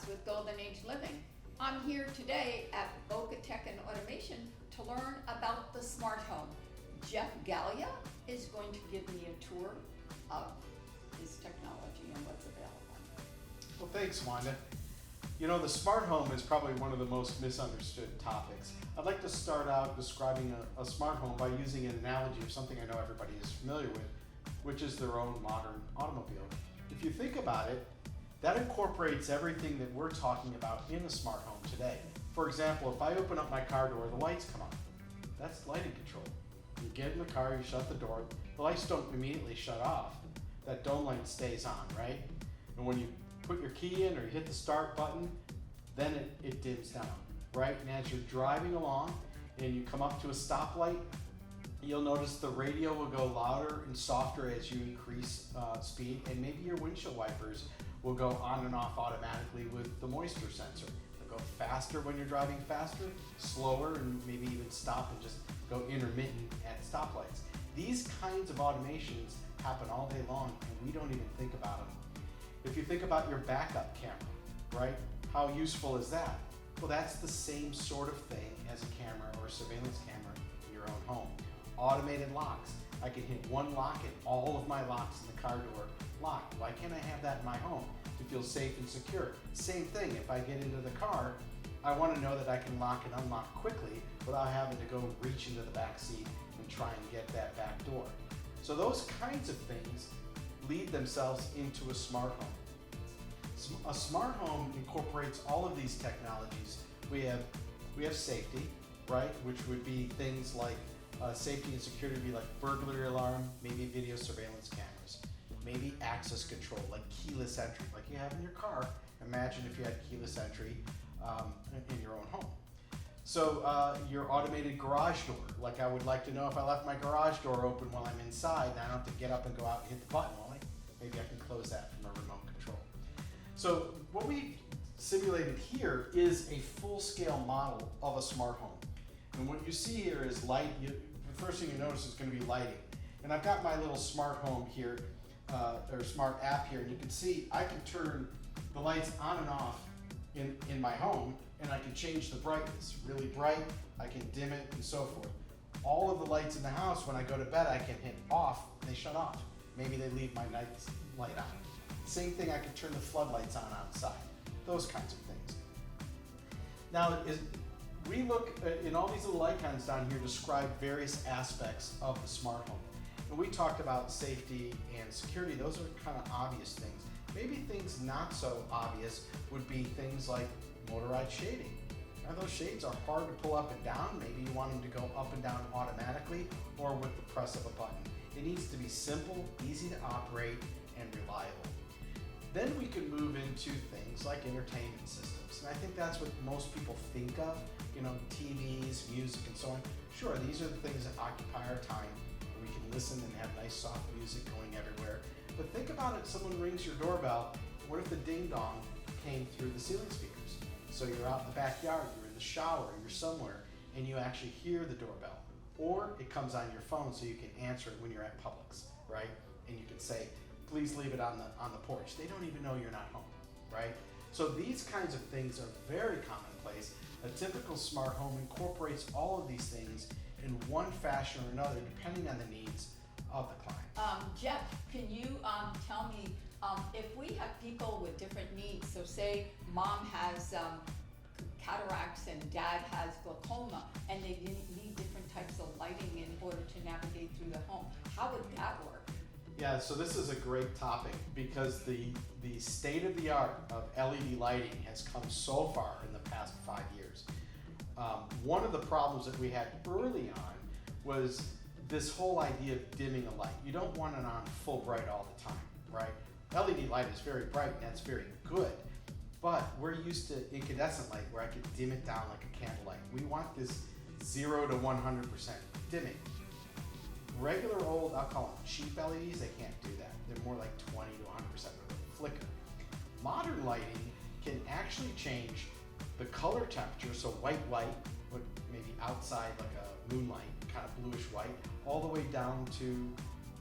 Gozdz with Golden Age Living. I'm here today at Boca Tech and Automation to learn about the smart home. Jeff Galea is going to give me a tour of this technology and what's available. Well, thanks, Wanda. You know, the smart home is probably one of the most misunderstood topics. I'd like to start out describing a smart home by using an analogy of something I know everybody is familiar with, which is their own modern automobile. If you think about it, that incorporates everything that we're talking about in a smart home today. For example, if I open up my car door, the lights come on. That's lighting control. You get in the car, you shut the door, the lights don't immediately shut off. That dome light stays on, right? And when you put your key in or you hit the start button, then it dims down, right? And as you're driving along and you come up to a stoplight, you'll notice the radio will go louder and softer as you increase speed, and maybe your windshield wipers will go on and off automatically with the moisture sensor. They'll go faster when you're driving faster, slower, and maybe even stop and just go intermittent at stoplights. These kinds of automations happen all day long, and we don't even think about them. If you think about your backup camera, right? How useful is that? Well, that's the same sort of thing as a camera or a surveillance camera in your own home. Automated locks. I can hit one lock and all of my locks in the car door lock. Why can't I have that in my home to feel safe and secure? Same thing, if I get into the car, I want to know that I can lock and unlock quickly without having to go reach into the back seat and try and get that back door. So those kinds of things lead themselves into a smart home. A smart home incorporates all of these technologies. We have safety, right? Which would be things like safety and security would be like burglary alarm, maybe video surveillance cameras, maybe access control like keyless entry, like you have in your car. Imagine if you had keyless entry in your own home. So your automated garage door, like I would like to know if I left my garage door open while I'm inside and I don't have to get up and go out and hit the button. Well, maybe I can close that from a remote control. So what we simulated here is a full-scale model of a smart home. And what you see here is light. The first thing you notice is going to be lighting. And I've got my little smart home here, or smart app here, and you can see I can turn the lights on and off in my home, and I can change the brightness. Really bright, I can dim it, and so forth. All of the lights in the house, when I go to bed, I can hit off, and they shut off. Maybe they leave my night light on. Same thing, I can turn the floodlights on outside. Those kinds of things. Now, we look in all these little icons down here describe various aspects of the smart home. And we talked about safety and security. Those are kind of obvious things. Maybe things not so obvious would be things like motorized shading. Now, those shades are hard to pull up and down. Maybe you want them to go up and down automatically or with the press of a button. It needs to be simple, easy to operate, and reliable. Then we can move into things like entertainment systems. And I think that's what most people think of, you know, TVs, music, and so on. Sure, these are the things that occupy our time. We can listen and have nice soft music going everywhere. But think about it, someone rings your doorbell. What if the ding dong came through the ceiling speakers? So you're out in the backyard, you're in the shower, you're somewhere, and you actually hear the doorbell. Or it comes on your phone so you can answer it when you're at Publix, right? And you can say, please leave it on the porch. They don't even know you're not home, right? So these kinds of things are very commonplace. A typical smart home incorporates all of these things in one fashion or another, depending on the needs of the client. Jeff, can you tell me if we have people with different needs, so say mom has cataracts and dad has glaucoma, and they need different types of lighting in order to navigate through the home, how would that work? Yeah, so this is a great topic because the state of the art of LED lighting has come so far in the past 5 years. One of the problems that we had early on was this whole idea of dimming a light. You don't want it on full bright all the time, right? LED light is very bright and that's very good, but we're used to incandescent light where I can dim it down like a candlelight. We want this 0 to 100% dimming. Regular old, I'll call them cheap LEDs, they can't do that. They're more like 20 to 100% flicker. Modern lighting can actually change the color temperature, so white light, maybe outside like a moonlight, kind of bluish white, all the way down to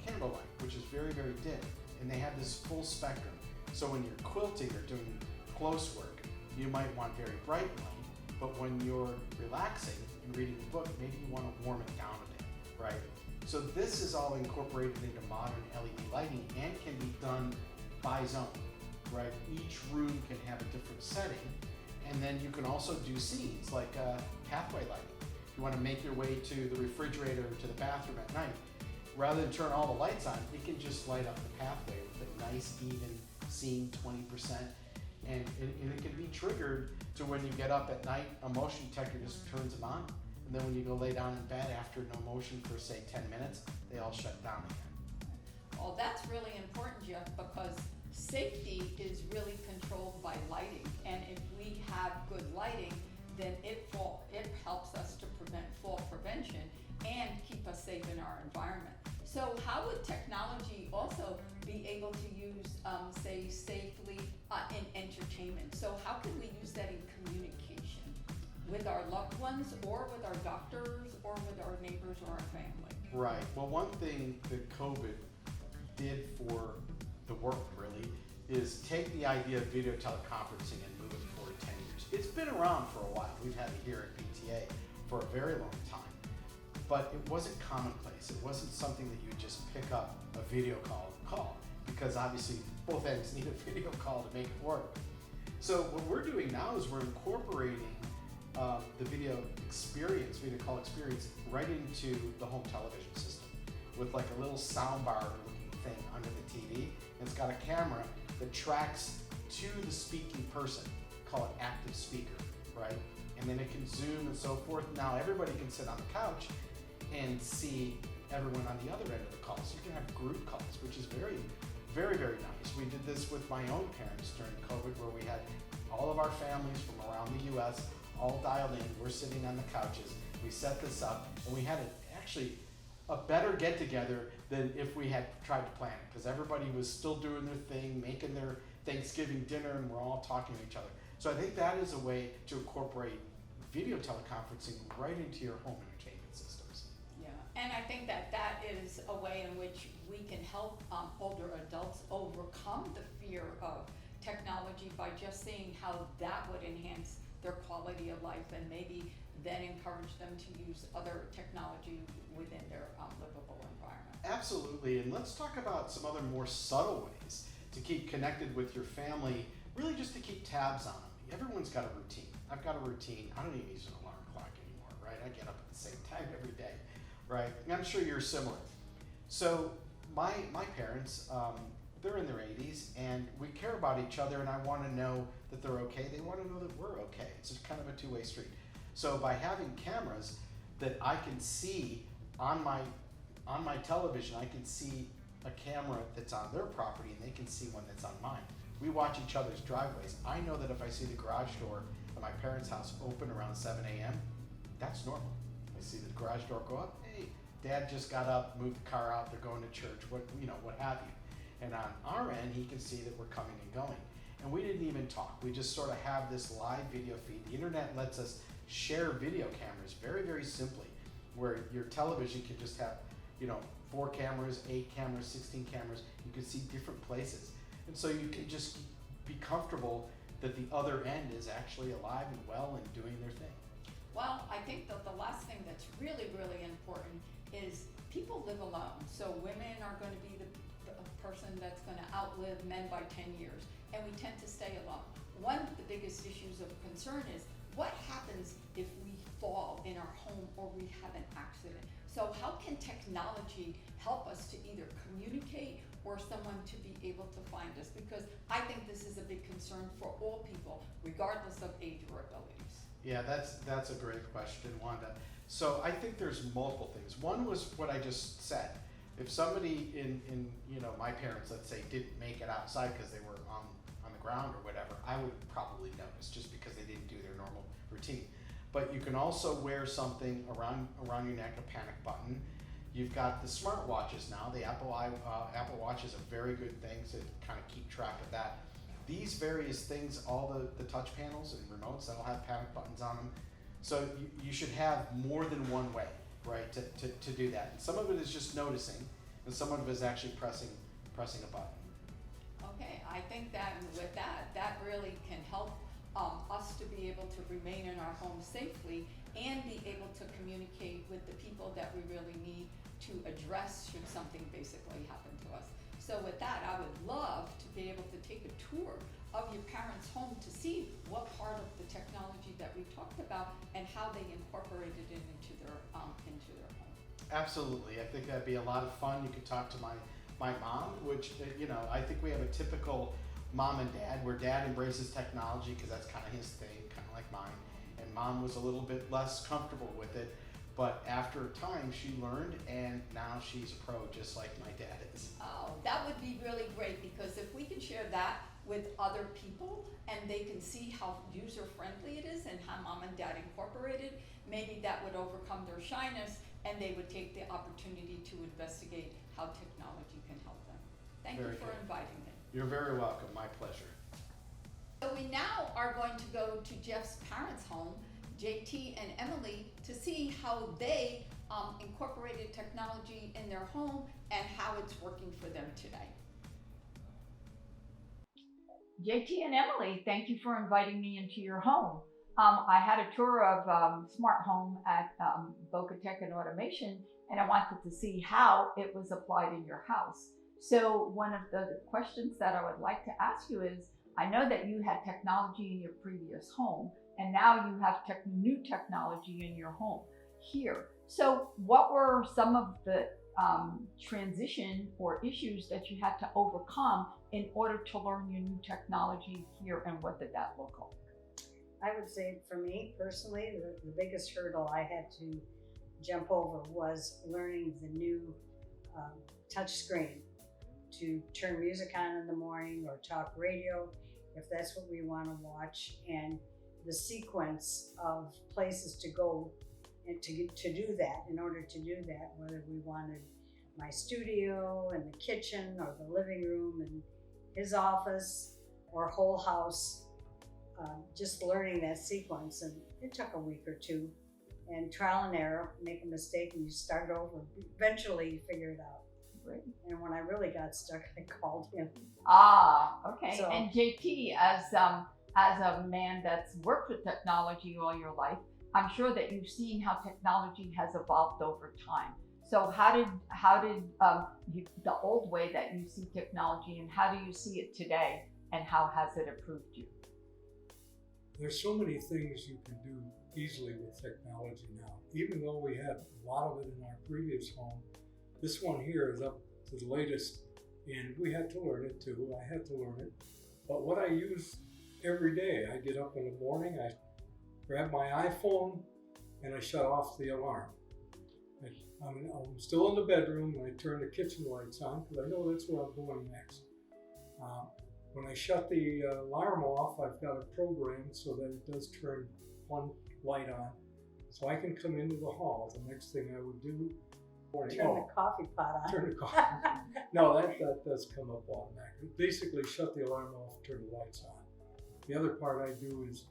candlelight, which is very, very dim. And they have this full spectrum. So when you're quilting or doing close work, you might want very bright light, but when you're relaxing and reading a book, maybe you want to warm it down a bit, right? So this is all incorporated into modern LED lighting and can be done by zone, right? Each room can have a different setting, and then you can also do scenes like pathway lighting. If you want to make your way to the refrigerator or to the bathroom at night, rather than turn all the lights on, it can just light up the pathway with a nice even scene, 20%, and it can be triggered to when you get up at night, a motion detector just turns them on, and then when you go lay down in bed after no motion for say 10 minutes, they all shut down again. Well, that's really important, Jeff, because safety is really controlled by lighting, and if we have good lighting, then it helps us to prevent fall prevention and keep us safe in our environment. So how would technology also be able to use, say, safely in entertainment? So how can we use that in communication with our loved ones or with our doctors or with our neighbors or our family? Right. Well, one thing that COVID did for the world really is take the idea of video teleconferencing and move it forward 10 years. It's been around for a while. We've had it here at PTA for a very long time. But it wasn't commonplace. It wasn't something that you would just pick up a video call, because obviously both ends need a video call to make it work. So what we're doing now is we're incorporating the video call experience right into the home television system with like a little soundbar looking thing under the TV. And it's got a camera that tracks to the speaking person, call it active speaker, right? And then it can zoom and so forth. Now everybody can sit on the couch and see everyone on the other end of the call. So you can have group calls, which is very, very, very nice. We did this with my own parents during COVID, where we had all of our families from around the US all dialed in. We're sitting on the couches. We set this up, and we had actually a better get together than if we had tried to plan it, because everybody was still doing their thing, making their Thanksgiving dinner, and we're all talking to each other. So I think that is a way to incorporate video teleconferencing right into your home entertainment systems. Yeah, and I think that is a way in which we can help older adults overcome the fear of technology by just seeing how that would enhance their quality of life, and maybe then encourage them to use other technology within their livable environment. Absolutely, and let's talk about some other more subtle ways to keep connected with your family, really just to keep tabs on them. Everyone's got a routine. I've got a routine. I don't even use an alarm clock anymore, right? I get up at the same time every day, right? And I'm sure you're similar. So my parents, they're in their 80s, and we care about each other, and I want to know that they're okay. They want to know that we're okay. It's just kind of a two-way street. So by having cameras that I can see on my television, I can see a camera that's on their property, and they can see one that's on mine. We watch each other's driveways. I know that if I see the garage door at my parents' house open around 7 a.m., that's normal. I see the garage door go up. Hey, Dad just got up, moved the car out. They're going to church. What have you? And on our end, he can see that we're coming and going. And we didn't even talk. We just sort of have this live video feed. The internet lets us share video cameras very, very simply, where your television can just have, 4 cameras, 8 cameras, 16 cameras. You can see different places. And so you can just be comfortable that the other end is actually alive and well and doing their thing. Well, I think that the last thing that's really, really important is people live alone. So women are going to be the person that's going to outlive men by 10 years, and we tend to stay alone. One of the biggest issues of concern is what happens if we fall in our home or we have an accident. So how can technology help us to either communicate or someone to be able to find us? Because I think this is a big concern for all people, regardless of age or abilities. Yeah, that's a great question, Wanda. So I think there's multiple things. One was what I just said. If somebody in my parents, let's say, didn't make it outside because they were on the ground or whatever, I would probably notice just because they didn't do their normal routine. But you can also wear something around your neck, a panic button. You've got the smart watches now. The Apple Watch is a very good thing to kind of keep track of that. These various things, all the touch panels and remotes, that'll have panic buttons on them. So you should have more than one way, right, to do that. And some of it is just noticing, and some of it is actually pressing a button. Okay, I think that with that really can help us to be able to remain in our home safely and be able to communicate with the people that we really need to address should something basically happen to us. So with that, I would love to be able to take a tour of your parents' home to see what part of the technology that we talked about and how they incorporated it into their home. Absolutely. I think that'd be a lot of fun. You could talk to my mom, which, I think we have a typical mom and dad where dad embraces technology because that's kind of his thing, kind of like mine. And mom was a little bit less comfortable with it. But after time, she learned, and now she's a pro, just like my dad is. Oh, that would be really great, because if we can share that with other people and they can see how user-friendly it is and how mom and dad incorporated, maybe that would overcome their shyness and they would take the opportunity to investigate how technology can help them. Thank you for inviting me. You're very welcome. My pleasure. So we now are going to go to Jeff's parents' home, JT and Emily, to see how they incorporated technology in their home and how it's working for them today. JT and Emily, thank you for inviting me into your home. I had a tour of Smart Home at Boca Tech and Automation, and I wanted to see how it was applied in your house. So one of the questions that I would like to ask you is, I know that you had technology in your previous home, and now you have new technology in your home here. So what were some of the transition or issues that you had to overcome in order to learn your new technology here, and what did that look like? I would say for me personally, the biggest hurdle I had to jump over was learning the new touch screen to turn music on in the morning or talk radio if that's what we want to watch, and the sequence of places to go and to do that, in order to do that, whether we wanted my studio and the kitchen or the living room and his office or whole house, just learning that sequence. And it took a week or two, and trial and error, make a mistake and you start over. Eventually you figure it out. Great. And when I really got stuck, I called him. Okay. So, and JT, as a man that's worked with technology all your life, I'm sure that you've seen how technology has evolved over time. So how did the old way that you see technology, and how do you see it today, and how has it improved you? There's so many things you can do easily with technology now. Even though we had a lot of it in our previous home, this one here is up to the latest, and we had to learn it too. I had to learn it. But what I use every day, I get up in the morning, I grab my iPhone, and I shut off the alarm. I'm still in the bedroom, and I turn the kitchen lights on because I know that's where I'm going next. When I shut the alarm off, I've got it programmed so that it does turn one light on, so I can come into the hall. The next thing I would do, turn the coffee pot on. Turn the coffee. No, that does come up automatically. Basically, shut the alarm off, turn the lights on. The other part I do is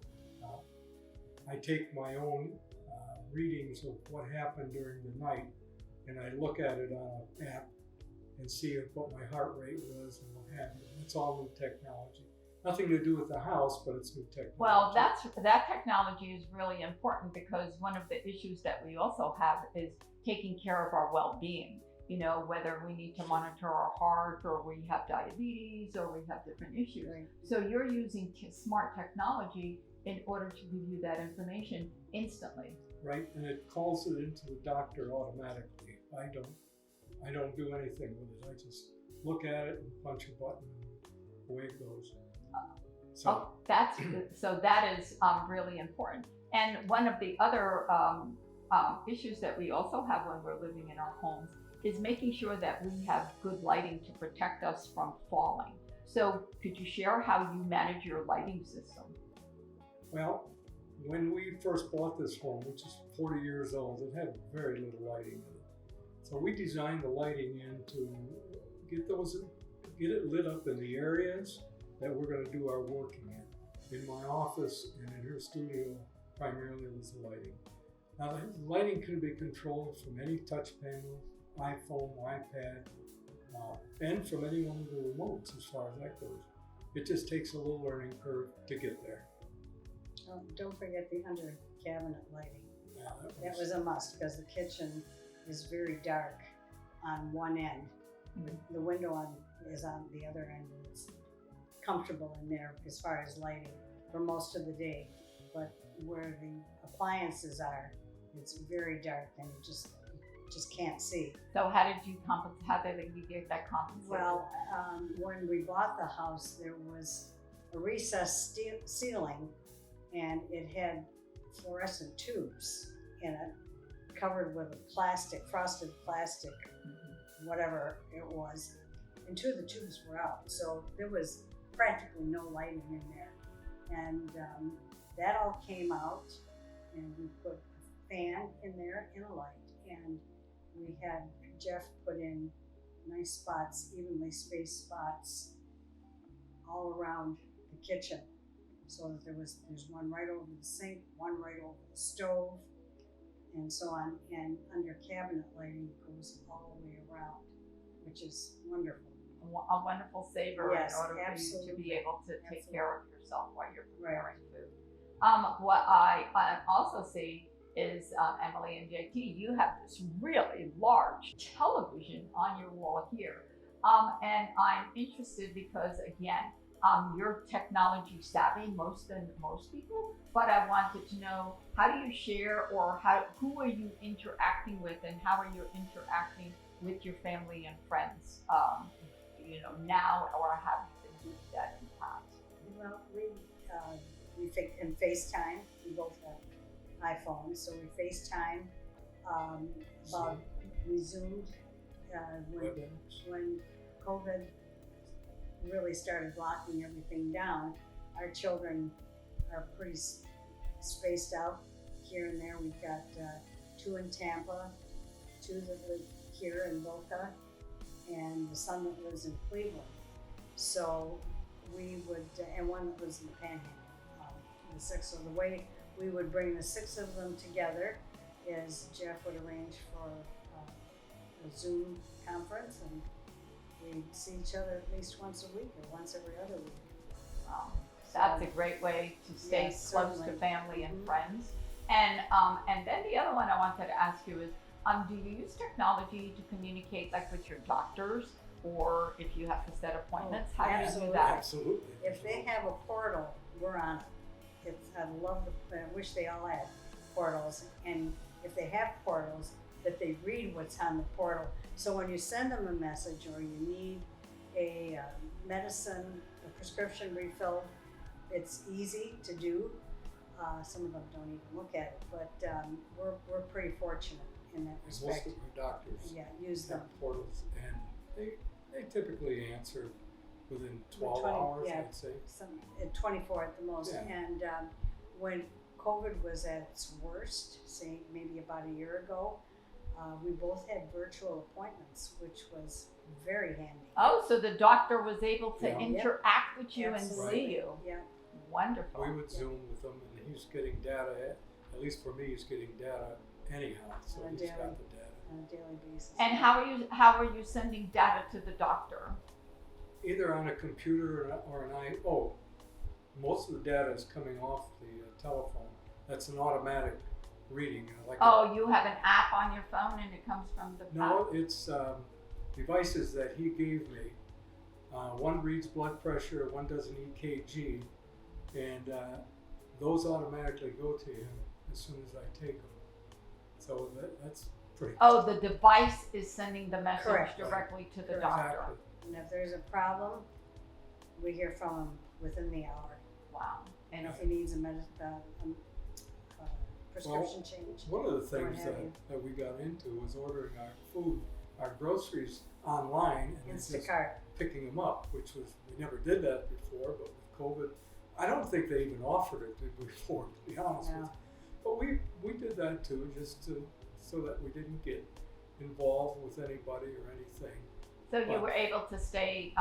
I take my own readings of what happened during the night, and I look at it on an app and see what my heart rate was and what have you. It's all new technology. Nothing to do with the house, but it's new technology. Well, that technology is really important, because one of the issues that we also have is taking care of our well-being. You know, whether we need to monitor our heart, or we have diabetes, or we have different issues. Right. So you're using smart technology in order to give you that information instantly. Right, and it calls it into the doctor automatically. I don't do anything with it. I just look at it and punch a button, and away it goes. So that is really important. And one of the other issues that we also have when we're living in our homes is making sure that we have good lighting to protect us from falling. So could you share how you manage your lighting system? Well, when we first bought this home, which is 40 years old, it had very little lighting in it. So we designed the lighting in to get it lit up in the areas that we're going to do our working in. In my office and in her studio, primarily was the lighting. Now the lighting can be controlled from any touch panel, iPhone, iPad, and from any one of the remotes as far as that goes. It just takes a little learning curve to get there. Don't forget the under cabinet lighting. Yeah, That was a must because the kitchen is very dark on one end. The window is on the other end, and it's comfortable in there as far as lighting for most of the day. But where the appliances are, it's very dark and you just can't see. So how did you compensate? How did you get that compensated? Well, when we bought the house, there was a recessed ceiling, and it had fluorescent tubes in it, covered with a frosted plastic, whatever it was. And 2 of the tubes were out, so there was practically no lighting in there. And that all came out, and we put a fan in there and a light. And we had Jeff put in nice spots, evenly spaced spots all around the kitchen, so that there's one right over the sink, one right over the stove, and so on. And under cabinet lighting goes all the way around, which is wonderful. A wonderful saver Yes, in order for you to absolutely. be able to take Absolutely. care of yourself while you're Right. preparing food. What I also see is, Emily and JT, you have this really large television on your wall here. And I'm interested because, again, you're technology savvy most than most people, but I wanted to know, how do you share, or who are you interacting with, and how are you interacting with your family and friends, now, or have you been doing that in the past? Well, we in FaceTime. We both have iPhones, so we FaceTime. We Zoomed WEBEX. when COVID really started locking everything down. Our children are pretty spaced out here and there. We've got 2 in Tampa, 2 that live here in Boca, and the son that lives in Cleveland. So we would, and one that lives in the Panhandle. The 6. So the way we would bring the 6 of them together is Jeff would arrange for a Zoom conference, and we'd see each other at least once a week or once every other week. That's a great way to stay Yes, close to certainly. family and Mhm. friends. And then the other one I wanted to ask you is, do you use technology to communicate, like with your doctors, or if you have to set appointments? How do you do absolutely. that? Absolutely. If they have a portal, we're on it. I wish they all had portals, and if they have portals, that they read what's on the portal. So when you send them a message, or you need a medicine, a prescription refilled, it's easy to do. Some of them don't even look at it, but we're pretty fortunate in that Most respect. of our doctors Yeah, use them. have portals, and they typically answer within 12 20 hours, yeah. I'd say. At 24 at the most. Yeah. And when COVID was at its worst, say maybe about a year ago, we both had virtual appointments, which was very handy. Oh, so the doctor was able to Yeah. interact with you and Absolutely. see you. Yeah, Wonderful. We would Zoom with them, and he's getting data, at least for me, he's getting data anyhow, so On a he's daily- got the data. on a daily basis. And how are you sending data to the doctor? Either on a computer or most of the data is coming off the telephone. That's an automatic reading. Oh, you have an app on your phone and it comes from the No, it's devices that he gave me. One reads blood pressure, one does an EKG, and those automatically go to him as soon as I take them. So that's pretty. Oh, the device is sending the message Correct. directly to the Correct. doctor. Exactly. And if there's a problem, we hear from him within the hour. Wow. And if he needs a prescription change. One of the things have you. that we got into was ordering our food, our groceries online, and it's just Instacart. picking them up, which was, we never did that before, but with COVID, I don't think they even offered it before, to be honest with No. you. But we did that too, so that we didn't get involved with anybody or anything. So you Well- were able to stay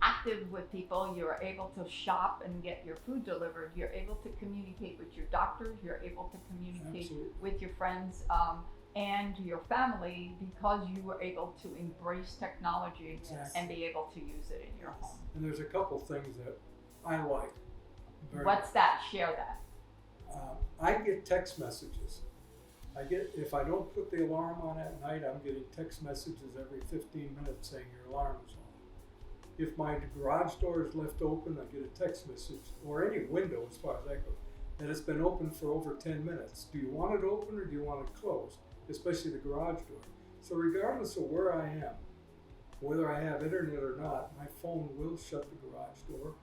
active with people, you were able to shop and get your food delivered, you're able to communicate with your doctors, you're able to communicate Absolutely. with your friends and your family because you were able to embrace technology Yes. and be able to use it in your Yes. home. And there's a couple things that I like very What's that? Share that. I get text messages. If I don't put the alarm on at night, I'm getting text messages every 15 minutes saying your alarm is on. If my garage door is left open, I get a text message, or any window as far as that goes, that it's been open for over 10 minutes. Do you want it open or do you want it closed? Especially the garage door. So regardless of where I am, whether I have internet or not, my phone will shut the garage door.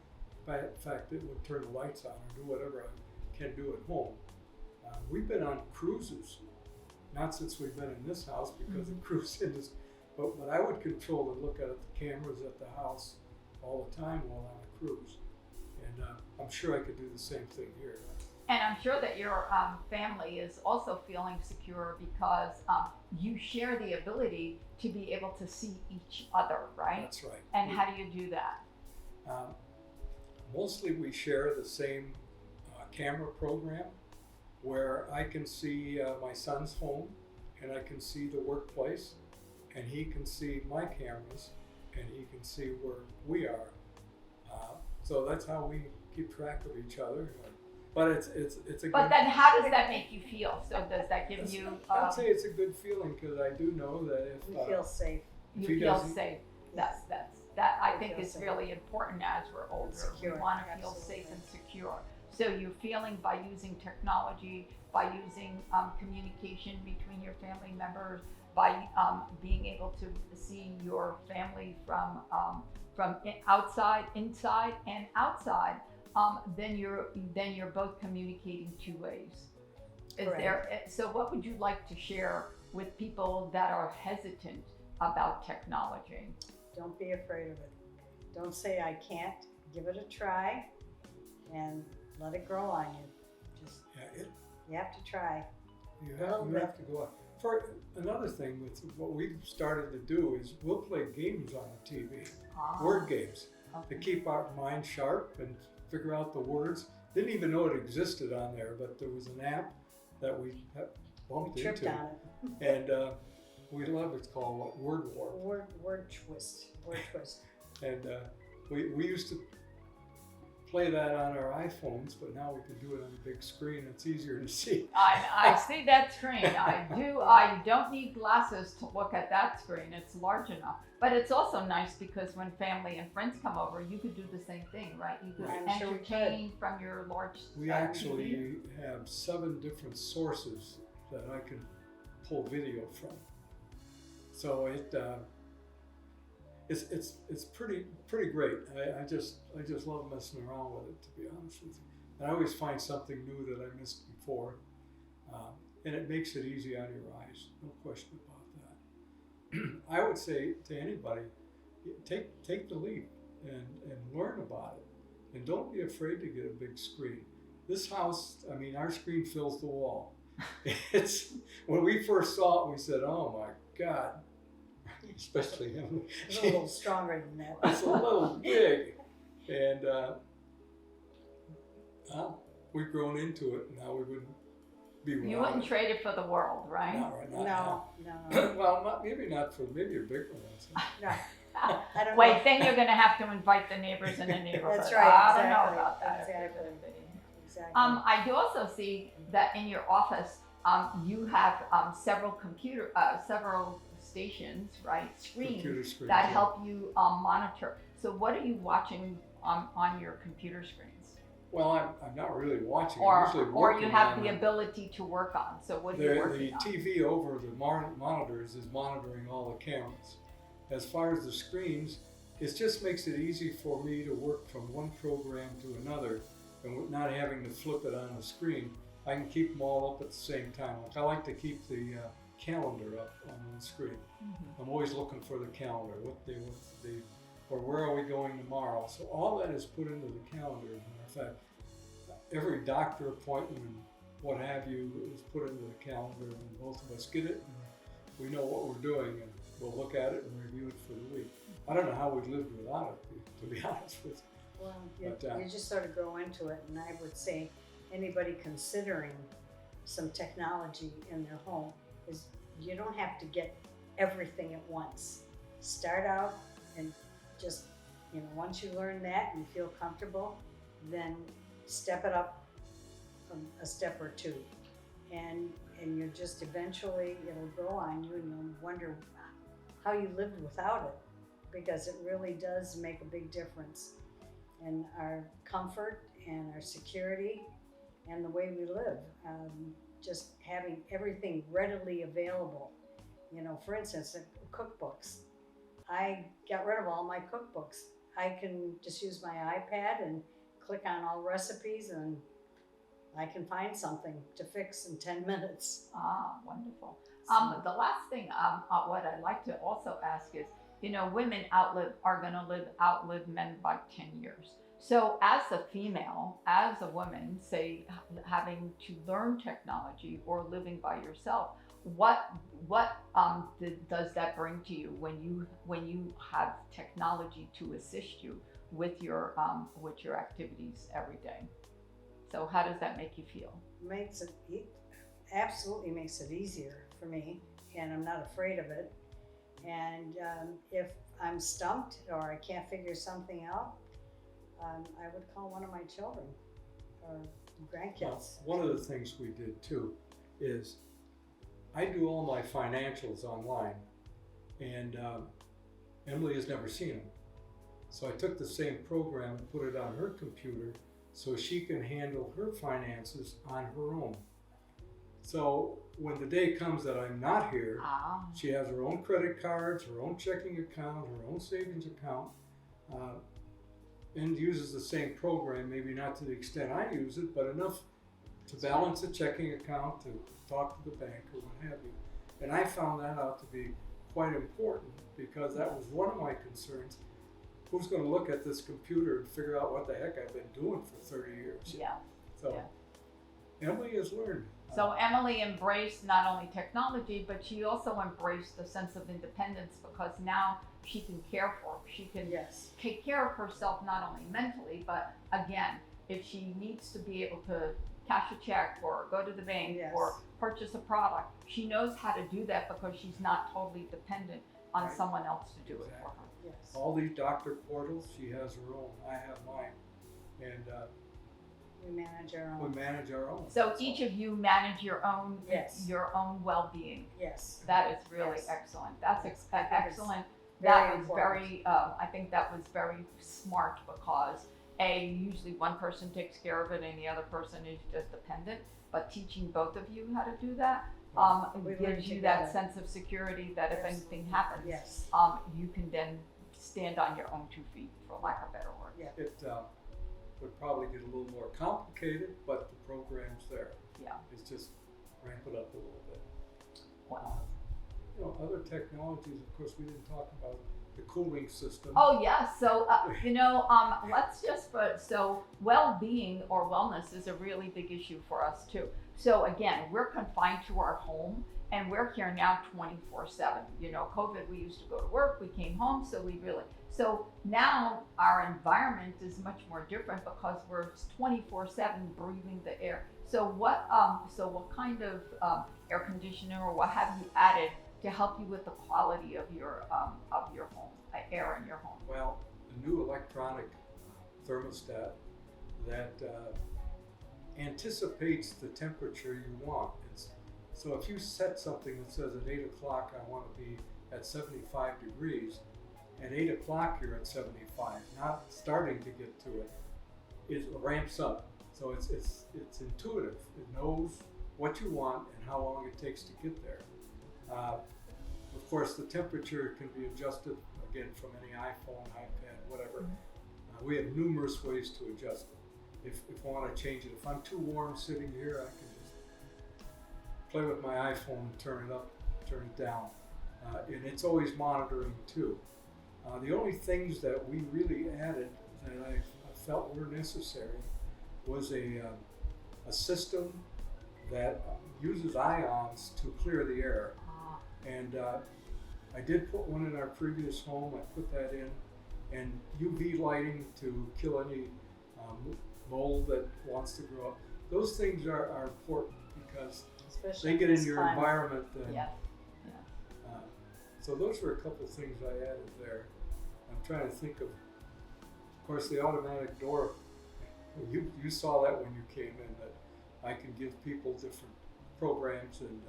In fact, it will turn the lights on or do whatever I can do at home. We've been on cruises, not since we've been in this house because the cruise industry, but I would control and look at the cameras at the house all the time while on a cruise. And I'm sure I could do the same thing here. And I'm sure that your family is also feeling secure because you share the ability to be able to see each other, right? That's right. And how do you do that? Mostly we share the same camera program where I can see my son's home and I can see the workplace and he can see my cameras and he can see where we are. So that's how we keep track of each other. But it's a good. But then how does that make you feel? So does that give you? I'd say it's a good feeling because I do know that if You feel safe. You if he feel doesn't- safe. Yes. That I You think feel is safe. really important as we're older. Secure, We want to feel absolutely. safe and secure. So you're feeling by using technology, by using communication between your family members, by being able to see your family from outside, inside, and outside. Then you're both communicating two ways. So what would you like to share with people that are hesitant about technology? Don't be afraid of it. Don't say I can't. Give it a try and let it grow on you. Just you have to try. You have to go on. For another thing with what we've started to do is we'll play games on the TV, word games, to keep our mind sharp and figure out the words. Didn't even know it existed on there, but there was an app that we bumped We tripped into, on it. and we love it. It's called Word War. Word twist. And we used to play that on our iPhones, but now we can do it on a big screen. It's easier to see. I see that screen. I don't need glasses to look at that screen. It's large enough. But it's also nice because when family and friends come over, you could do the same thing, right? You could I'm sure we could. entertain from your large We TV. actually have 7 different sources that I can pull video from. So it's pretty great. I just love messing around with it, to be honest with you. And I always find something new that I missed before, and it makes it easy on your eyes. No question about that. I would say to anybody, take the leap and learn about it, and don't be afraid to get a big screen. This house, I mean, our screen fills the wall. It's when we first saw it, we said, "Oh my God." Especially him. It's a little stronger than that. It's a little big, and we've grown into it. Now we wouldn't be without You wouldn't it. trade it for the world, right? Not right now. No. Well, maybe a bigger one. No. I don't Wait, know. then you're going to have to invite the neighbors in the neighborhood. That's right, I don't know exactly, about that. exactly. Exactly. I do also see that in your office, you have several stations, right? Computer Screens screens, that yeah. help you monitor. So what are you watching on your computer screens? Well, I'm not really watching. Or I'm usually you working have on the them. ability to work on. So what are you The working on? TV over the monitors is monitoring all the cameras. As far as the screens, it just makes it easy for me to work from one program to another and not having to flip it on the screen. I can keep them all up at the same time. Like I like to keep the calendar up on one screen. Mm-hmm. I'm always looking for the calendar, what's the date, or where are we going tomorrow. So all that is put into the calendar. As a matter of fact, every doctor appointment and what have you is put into the calendar, and both of us get it, and we know what we're doing, and we'll look at it and review it for the week. I don't know how we'd lived without it, to be honest with you. Well, But, you just sort of grow into it, and I would say anybody considering some technology in their home is you don't have to get everything at once. Start out and just, once you learn that and you feel comfortable, then step it up a step or two, and you're just eventually it'll grow on you, and you'll wonder how you lived without it, because it really does make a big difference in our comfort and our security and the way we live. Just having everything readily available. You know, for instance, cookbooks. I got rid of all my cookbooks. I can just use my iPad and click on all recipes, and I can find something to fix in 10 minutes. Ah, wonderful. The last thing, what I'd like to also ask is, you know, women are going to outlive men by 10 years. So as a female, as a woman, say having to learn technology or living by yourself, what does that bring to you when you have technology to assist you with your activities every day? So how does that make you feel? It absolutely makes it easier for me, and I'm not afraid of it. And if I'm stumped or I can't figure something out, I would call one of my children or grandkids. Well, one of the things we did too is I do all my financials online, and Emily has never seen them. So I took the same program and put it on her computer so she can handle her finances on her own. So when the day comes that I'm not here, she has her own credit cards, her own checking account, her own savings account, and uses the same program, maybe not to the extent I use it, but enough to balance a checking account, to talk to the bank or what have you. And I found that out to be quite important, because that was one of my concerns. Who's going to look at this computer and figure out what the heck I've been doing for 30 years? Yeah. So Emily has learned. So Emily embraced not only technology, but she also embraced a sense of independence, because now she can care for, she can take care of herself, not only mentally, but again, if she needs to be able to cash a check or go to the bank or purchase a product, she knows how to do that because she's not totally dependent on someone else to do it for her. Yes. All these doctor portals, she has her own, I have mine, and We manage our we own. manage our own. So each of you manage your own well-being. Yes. That is really Yes. excellent. That's excellent. very That was important. very, I think that was very smart, because usually one person takes care of it and the other person is just dependent, but teaching both of you how to do that We learn gives you that together. sense of security that if anything happens, Yes. you can then stand on your own 2 feet, for lack of better word. Yeah. It would probably get a little more complicated, but the program's there. Yeah. It's just ramp it up a little bit. Wow. You know, other technologies, of course, we didn't talk about the cooling system. Oh yeah, so let's just so well-being or wellness is a really big issue for us too. So again, we're confined to our home, and we're here now 24/7. You know, COVID, we used to go to work, we came home, so now our environment is much more different because we're 24/7 breathing the air. So what kind of air conditioner or what have you added to help you with the quality of your home, air in your home? Well, the new electronic thermostat that anticipates the temperature you want. So if you set something that says at 8 o'clock I want to be at 75 degrees, at 8 o'clock you're at 75, not starting to get to it. It ramps up. So it's intuitive. It knows what you want and how long it takes to get there. Of course, the temperature can be adjusted, again, from any iPhone, iPad, whatever. We have numerous ways to adjust it. If I want to change it, if I'm too warm sitting here, I can just play with my iPhone and turn it up, turn it down. And it's always monitoring too. The only things that we really added that I felt were necessary was a system that uses ions to clear the air. And I did put one in our previous home. I put that in, and UV lighting to kill any mold that wants to grow up. Those things are important because Especially they get in this your climate. environment. And, Yeah. so those were a couple of things I added there. I'm trying to think of course, the automatic door. You saw that when you came in. That I can give people different programs and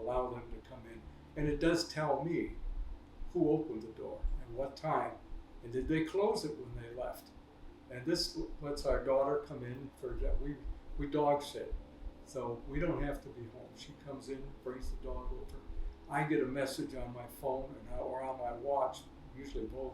allow them to come in. And it does tell me who opened the door and what time, and did they close it when they left. And this lets our daughter come in for that. We dog sit, so we don't have to be home. She comes in, brings the dog over. I get a message on my phone or on my watch, usually both,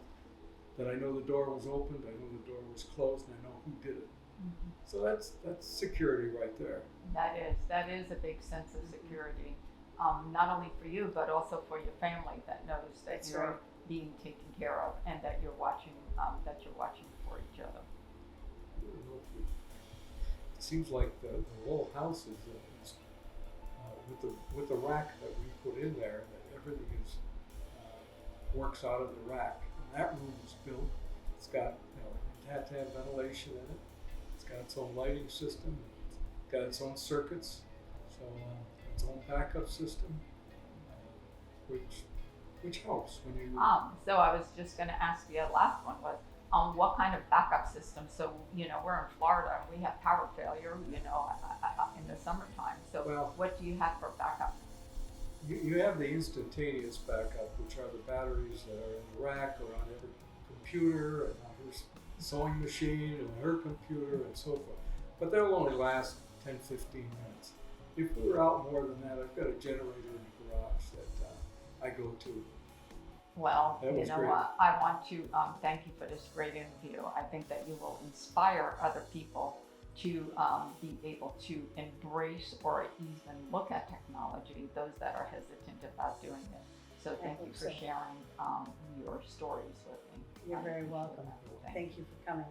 that I know the door was opened, I know the door was closed, and I know who did it. Mhm. So that's security right there. That is a big sense of security, not only for you, but also for your family that knows that That's you're right. being taken care of and that you're watching for each other. It seems like the whole house is with the rack that we put in there, that everything is works out of the rack. And that room was built. It's got, it had to have ventilation in it. It's got its own lighting system. It's got its own circuits. So its own backup system, which helps when you. So I was just going to ask you, the last one was, what kind of backup system? So, we're in Florida and we have power failure, in the summertime. So Well, what do you have for backup? You have the instantaneous backup, which are the batteries that are in the rack or on every computer and on her sewing machine and her computer and so forth. But they'll only last 10, 15 minutes. If we were out more than that, I've got a generator in the garage that I go to. Well, That was great. what? I want to thank you for this great interview. I think that you will inspire other people to be able to embrace or even look at technology, those that are hesitant about doing it. So thank you hope for so. sharing your stories with me. You're I very appreciate welcome. that. Thank you for coming.